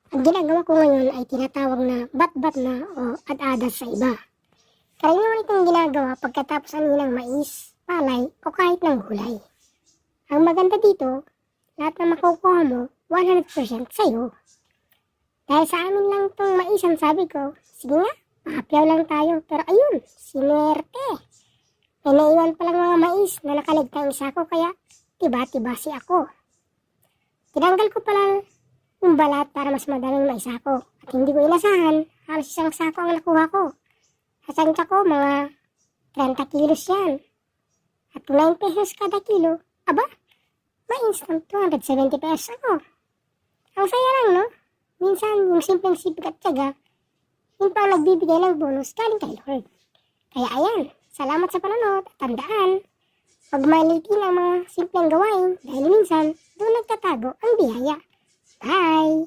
Ang ginagawa ko ngayon ay tinatawag na bat-bat na o ad-adas sa iba. Karaniwan itong ginagawa pagkatapos ani ng mais, palay o kahit ng gulay. Ang maganda dito, lahat na makukuha mo, 100% sa'yo. Dahil sa amin lang itong mais ang sabi ko, sige nga, mahapyaw lang tayo. Pero ayun, sinuwerte. May naiwan palang mga mais na nakaligtang isa ko kaya tiba-tibasi ako. Tinanggal ko pala yung balat para mas madaling maisako. At hindi ko inasahan, halos isang sako ang nakuha ko. Sa tansya ko, mga 30 kilos yan. At 9 pesos kada kilo, aba, may instant 270 pesos ako. Ang saya lang, no? Minsan, yung simpleng sipag at tiyaga, yun pa ang nagbibigay ng bonus galing kay Lord. Kaya ayan, salamat sa panonood at tandaan, huwag malitin ang mga simpleng gawain dahil minsan, doon nagtatago ang biyaya. Bye!